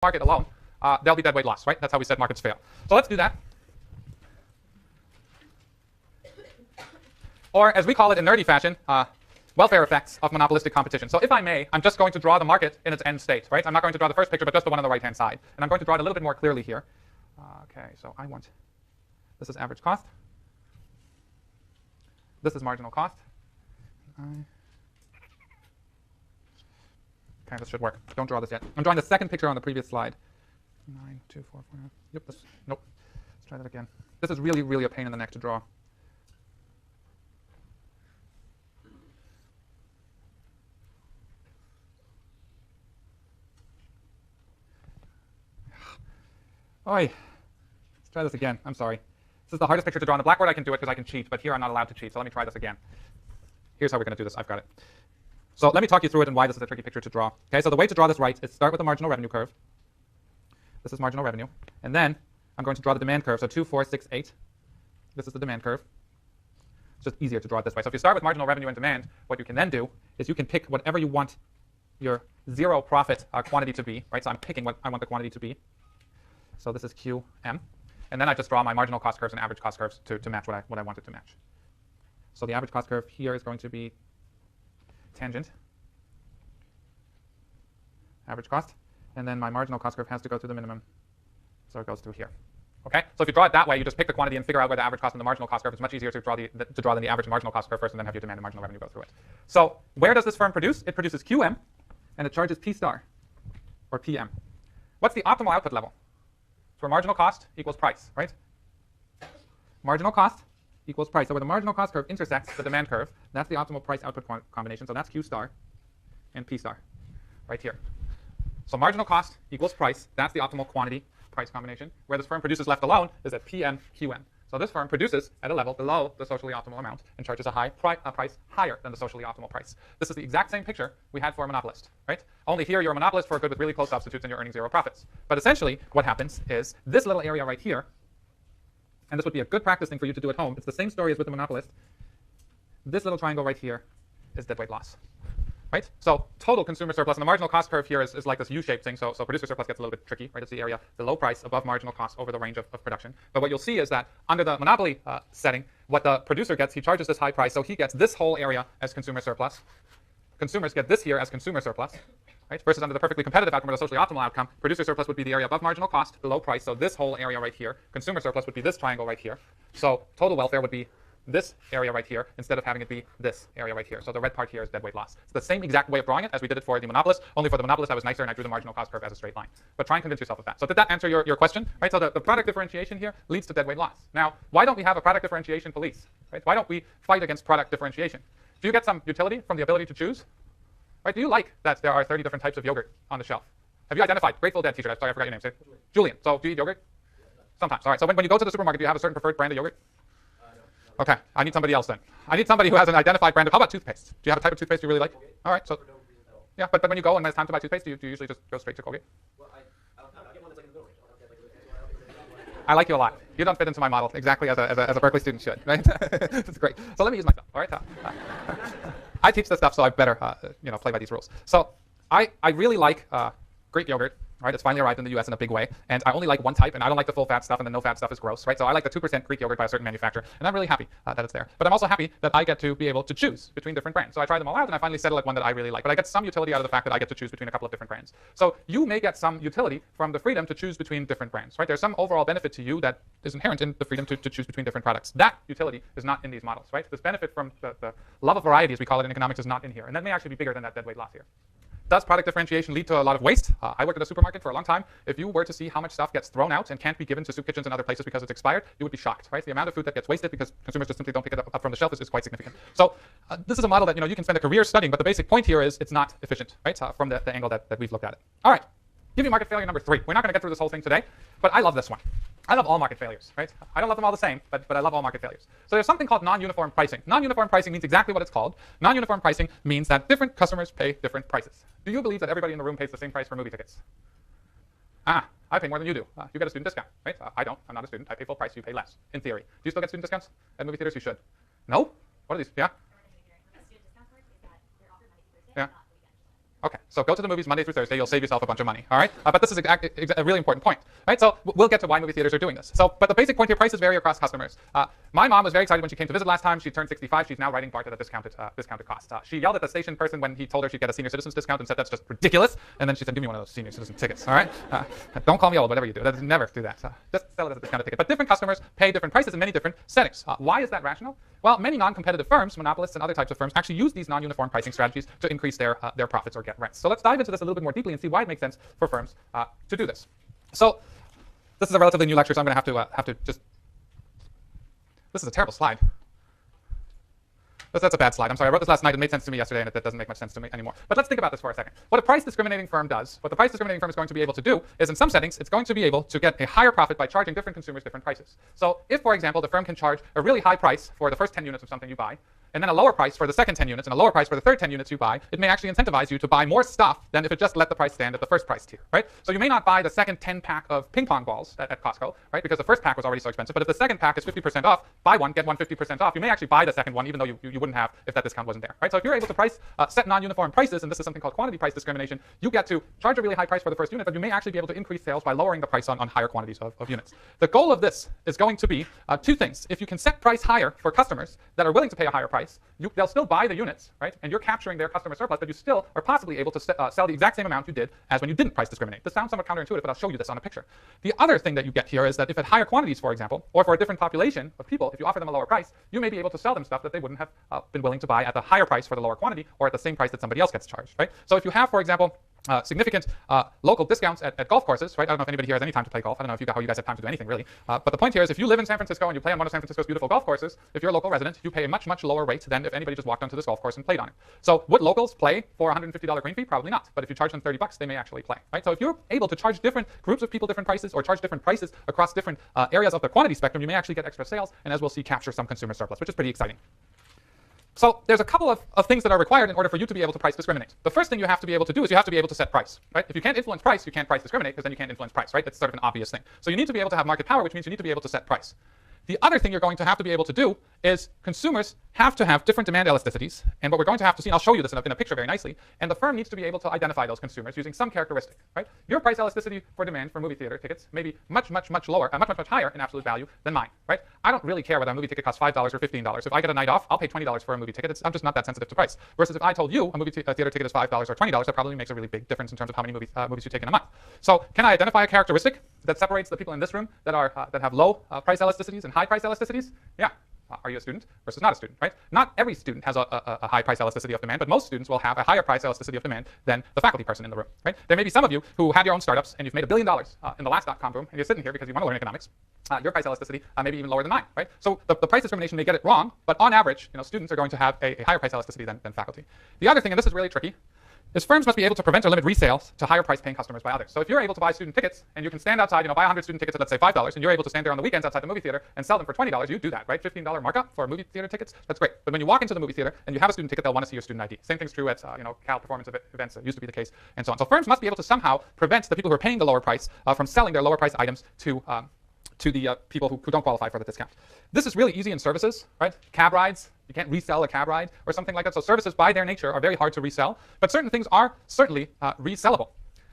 market alone, there'll be dead weight loss, right? That's how we said markets fail. So let's do that. Or as we call it in nerdy fashion, welfare effects of monopolistic competition. So if I may, I'm just going to draw the market in its end state, right? I'm not going to draw the first picture, but just the one on the right-hand side. And I'm going to draw it a little bit more clearly here. Okay, so this is average cost. This is marginal cost. Okay, this should work. Don't draw this yet. I'm drawing the second picture on the previous slide. 9, 2, 4, 4. Yep, nope. Let's try that again. This is really, really a pain in the neck to draw. Oi. Let's try this again. I'm sorry. This is the hardest picture to draw. On the blackboard I can do it because I can cheat, but here I'm not allowed to cheat. So let me try this again. Here's how we're going to do this. I've got it. So let me talk you through it and why this is a tricky picture to draw. Okay, so the way to draw this right is start with the marginal revenue curve. This is marginal revenue. And then I'm going to draw the demand curve. So 2, 4, 6, 8. This is the demand curve. It's just easier to draw it this way. So if you start with marginal revenue and demand, what you can then do is you can pick whatever you want your zero profit quantity to be, right? So I'm picking what I want the quantity to be. So this is QM. And then I just draw my marginal cost curves and average cost curves to match what I want it to match. So the average cost curve here is going to be tangent, average cost. And then my marginal cost curve has to go through the minimum. So it goes through here. Okay? So if you draw it that way, you just pick the quantity and figure out where the average cost and the marginal cost curve is much easier to draw than the average and marginal cost curve first, and then have your demand and marginal revenue go through it. So where does this firm produce? It produces QM, and it charges P star, or PM. What's the optimal output level? For marginal cost equals price, right? Marginal cost equals price. So where the marginal cost curve intersects the demand curve, that's the optimal price output combination. So that's Q star and P star right here. So marginal cost equals price. That's the optimal quantity price combination. Where this firm produces left alone is at PM QM. So this firm produces at a level below the socially optimal amount and charges a price higher than the socially optimal price. This is the exact same picture we had for a monopolist, right? Only here you're a monopolist for a good with really close substitutes and you're earning zero profits. But essentially what happens is this little area right here, and this would be a good practice thing for you to do at home. It's the same story as with the monopolist. This little triangle right here is dead weight loss. Right? So total consumer surplus, and the marginal cost curve here is like this U-shaped thing, so producer surplus gets a little bit tricky, right? It's the area, the low price above marginal cost over the range of production. But what you'll see is that under the monopoly setting, what the producer gets, he charges this high price, so he gets this whole area as consumer surplus. Consumers get this here as consumer surplus, right? Versus under the perfectly competitive outcome or the socially optimal outcome, producer surplus would be the area above marginal cost, below price, so this whole area right here. Consumer surplus would be this triangle right here. So total welfare would be this area right here instead of having it be this area right here. So the red part here is dead weight loss. It's the same exact way of drawing it as we did it for the monopolist, only for the monopolist I was nicer and I drew the marginal cost curve as a straight line. But try and convince yourself of that. So did that answer your question? Right? So the product differentiation here leads to dead weight loss. Now, why don't we have a product differentiation police? Right? Why don't we fight against product differentiation? Do you get some utility from the ability to choose? Right? Do you like that there are 30 different types of yogurt on the shelf? Have you identified? Grateful Dead t-shirt. Sorry, I forgot your name. Say Julian. So do you eat yogurt? Sometimes. All right. So when you go to the supermarket, do you have a certain preferred brand of yogurt? Okay, I need somebody else then. I need somebody who has an identified brand of, how about toothpaste? Do you have a type of toothpaste you really like? All right, so, yeah, but when you go and it's time to buy toothpaste, do you usually just go straight to Colgate? Well, I'll get one that's like in the middle range. I like you a lot. You don't fit into my model exactly as a Berkeley student should, right? It's great. So let me use myself, all right? I teach this stuff, so I better play by these rules. So I really like Greek yogurt. Right, it's finally arrived in the U.S. in a big way, and I only like one type, and I don't like the full-fat stuff, and the no-fat stuff is gross, right? So I like the 2% Greek yogurt by a certain manufacturer, and I'm really happy that it's there. But I'm also happy that I get to be able to choose between different brands. So I try them all out, and I finally settle at one that I really like. But I get some utility out of the fact that I get to choose between a couple of different brands. So you may get some utility from the freedom to choose between different brands, right? There's some overall benefit to you that is inherent in the freedom to choose between different products. That utility is not in these models, right? This benefit from the love of variety, as we call it in economics, is not in here, and that may actually be bigger than that dead weight loss here. Does product differentiation lead to a lot of waste? I worked at a supermarket for a long time. If you were to see how much stuff gets thrown out and can't be given to soup kitchens and other places because it's expired, you would be shocked, right? The amount of food that gets wasted because consumers just simply don't pick it up from the shelf is quite significant. So this is a model that you can spend a career studying, but the basic point here is it's not efficient, right? From the angle that we've looked at it. All right, give you market failure number 3. We're not going to get through this whole thing today, but I love this one. I love all market failures, right? I don't love them all the same, but I love all market failures. So there's something called non-uniform pricing. Non-uniform pricing means exactly what it's called. Non-uniform pricing means that different customers pay different prices. Do you believe that everybody in the room pays the same price for movie tickets? I pay more than you do. You get a student discount, right? I don't. I'm not a student. I pay full price. You pay less, in theory. Do you still get student discounts at movie theaters? You should. No? What are these? Yeah? Yeah. Okay, so go to the movies Monday through Thursday. You'll save yourself a bunch of money. All right, but this is a really important point, right? So we'll get to why movie theaters are doing this. So, but the basic point here: prices vary across customers. My mom was very excited when she came to visit last time. She turned 65. She's now riding BART at a discounted cost. She yelled at the station person when he told her she'd get a senior citizens discount and said that's just ridiculous. And then she said, "Give me one of those senior citizen tickets." All right, don't call me old. Whatever you do, never do that. Just sell it as a discounted ticket. But different customers pay different prices in many different settings. Why is that rational? Well, many non-competitive firms, monopolists, and other types of firms actually use these non-uniform pricing strategies to increase their profits or get rents. So let's dive into this a little bit more deeply and see why it makes sense for firms to do this. So this is a relatively new lecture, so I'm going to have to just. This is a terrible slide. That's a bad slide. I'm sorry. I wrote this last night. It made sense to me yesterday, and it doesn't make much sense to me anymore. But let's think about this for a second. What a price discriminating firm does, what the price discriminating firm is going to be able to do is, in some settings, it's going to be able to get a higher profit by charging different consumers different prices. So if, for example, the firm can charge a really high price for the first 10 units of something you buy, and then a lower price for the second 10 units and a lower price for the third 10 units you buy, it may actually incentivize you to buy more stuff than if it just let the price stand at the first price tier, right? So you may not buy the second 10 pack of ping pong balls at Costco, right? Because the first pack was already so expensive. But if the second pack is 50% off, buy one, get one 50% off, you may actually buy the second one even though you wouldn't have if that discount wasn't there, right? So if you're able to set non-uniform prices, and this is something called quantity price discrimination, you get to charge a really high price for the first unit, but you may actually be able to increase sales by lowering the price on higher quantities of units. The goal of this is going to be two things. If you can set price higher for customers that are willing to pay a higher price, they'll still buy the units, right? And you're capturing their customer surplus, but you still are possibly able to sell the exact same amount you did as when you didn't price discriminate. This sounds somewhat counterintuitive, but I'll show you this on a picture. The other thing that you get here is that if at higher quantities, for example, or for a different population of people, if you offer them a lower price, you may be able to sell them stuff that they wouldn't have been willing to buy at the higher price for the lower quantity or at the same price that somebody else gets charged, right? So if you have, for example, significant local discounts at golf courses, right? I don't know if anybody here has any time to play golf. I don't know how you guys have time to do anything really. But the point here is if you live in San Francisco and you play on one of San Francisco's beautiful golf courses, if you're a local resident, you pay a much, much lower rate than if anybody just walked onto this golf course and played on it. So would locals play for a $150 green fee? Probably not. But if you charge them $30, they may actually play, right? So if you're able to charge different groups of people different prices or charge different prices across different areas of the quantity spectrum, you may actually get extra sales and, as we'll see, capture some consumer surplus, which is pretty exciting. So there's a couple of things that are required in order for you to be able to price discriminate. The first thing you have to be able to do is you have to be able to set price, right? If you can't influence price, you can't price discriminate because then you can't influence price, right? That's sort of an obvious thing. So you need to be able to have market power, which means you need to be able to set price. The other thing you're going to have to be able to do is consumers have to have different demand elasticities. And what we're going to have to see, and I'll show you this in a picture very nicely, and the firm needs to be able to identify those consumers using some characteristic, right? Your price elasticity for demand for movie theater tickets may be much, much, much lower, much, much, much higher in absolute value than mine, right? I don't really care whether a movie ticket costs $5 or $15. If I get a night off, I'll pay $20 for a movie ticket. I'm just not that sensitive to price. Versus if I told you a movie theater ticket is $5 or $20, that probably makes a really big difference in terms of how many movies you take in a month. So can I identify a characteristic that separates the people in this room that have low price elasticities and high price elasticities? Yeah. Are you a student versus not a student, right? Not every student has a high price elasticity of demand, but most students will have a higher price elasticity of demand than the faculty person in the room, right? There may be some of you who had your own startups and you've made $1 billion in the last .com boom, and you're sitting here because you want to learn economics. Your price elasticity may be even lower than mine, right? So the price discrimination may get it wrong, but on average, students are going to have a higher price elasticity than faculty. The other thing, and this is really tricky, is firms must be able to prevent or limit resales to higher price paying customers by others. So if you're able to buy student tickets and you can stand outside, buy 100 student tickets at, let's say, $5, and you're able to stand there on the weekends outside the movie theater and sell them for $20, you do that, right? $15 markup for movie theater tickets, that's great. But when you walk into the movie theater and you have a student ticket, they'll want to see your student ID. Same thing's true at Cal performance events. It used to be the case, and so on. So firms must be able to somehow prevent the people who are paying the lower price from selling their lower price items to the people who don't qualify for the discount. This is really easy in services, right? Cab rides, you can't resell a cab ride or something like that. So services by their nature are very hard to resell, but certain things are certainly resellable.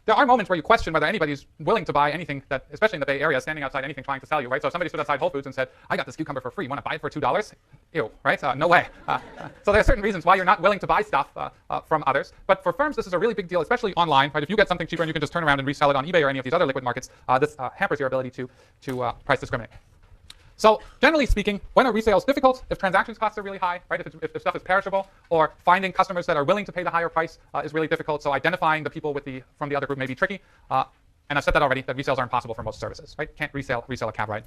There are moments where you question whether anybody's willing to buy anything that, especially in the Bay Area, standing outside anything trying to sell you, right? So if somebody stood outside Whole Foods and said, I got this cucumber for free, want to buy it for $2? Ew, right? No way. So there are certain reasons why you're not willing to buy stuff from others. But for firms, this is a really big deal, especially online, right? If you get something cheaper and you can just turn around and resell it on eBay or any of these other liquid markets, this hampers your ability to price discriminate. So generally speaking, when a resale is difficult, if transactions costs are really high, right? If the stuff is perishable, or finding customers that are willing to pay the higher price is really difficult. So identifying the people from the other group may be tricky. And I've said that already, that resales are impossible for most services, right? Can't resell a cab ride.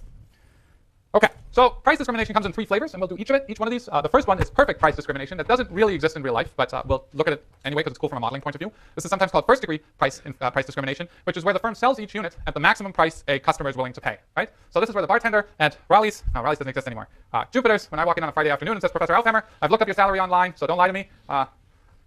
Okay, so price discrimination comes in 3 flavors, and we'll do each one of these. The first one is perfect price discrimination. That doesn't really exist in real life, but we'll look at it anyway because it's cool from a modeling point of view. This is sometimes called first-degree price discrimination, which is where the firm sells each unit at the maximum price a customer is willing to pay, right? So this is where the bartender at Raleigh's doesn't exist anymore. Jupiter's, when I walk in on a Friday afternoon and says, Professor Alfhammer, I've looked up your salary online, so don't lie to me.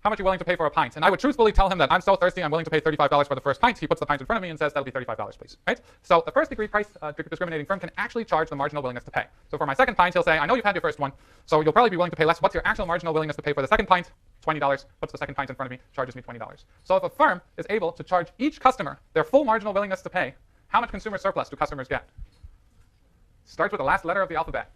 how much are you willing to pay for a pint? And I would truthfully tell him that I'm so thirsty, I'm willing to pay $35 for the first pint. He puts the pint in front of me and says, that'll be $35, please, right? So the first degree price discriminating firm can actually charge the marginal willingness to pay. So for my second pint, he'll say, I know you've had your first one, so you'll probably be willing to pay less. What's your actual marginal willingness to pay for the second pint? $20, puts the second pint in front of me, charges me $20. So if a firm is able to charge each customer their full marginal willingness to pay, how much consumer surplus do customers get? Starts with the last letter of the alphabet.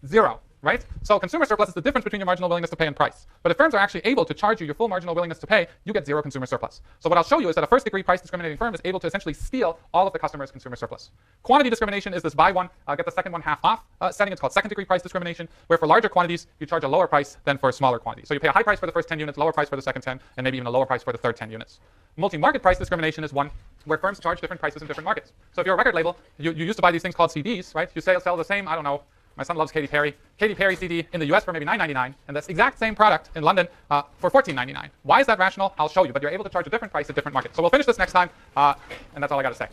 0, right? So consumer surplus is the difference between your marginal willingness to pay and price. But if firms are actually able to charge you your full marginal willingness to pay, you get 0 consumer surplus. So what I'll show you is that a first degree price discriminating firm is able to essentially steal all of the customer's consumer surplus. Quantity discrimination is this buy one, get the second one half off setting. It's called second degree price discrimination, where for larger quantities, you charge a lower price than for smaller quantities. So you pay a high price for the first 10 units, lower price for the second 10, and maybe even a lower price for the third 10 units. Multi-market price discrimination is one where firms charge different prices in different markets. So if you're a record label, you used to buy these things called CDs, right? You sell the same, I don't know, my son loves Katy Perry CD in the US for maybe $9.99, and that's exact same product in London for $14.99. Why is that rational? I'll show you, but you're able to charge a different price at different markets. So we'll finish this next time, and that's all I got to say.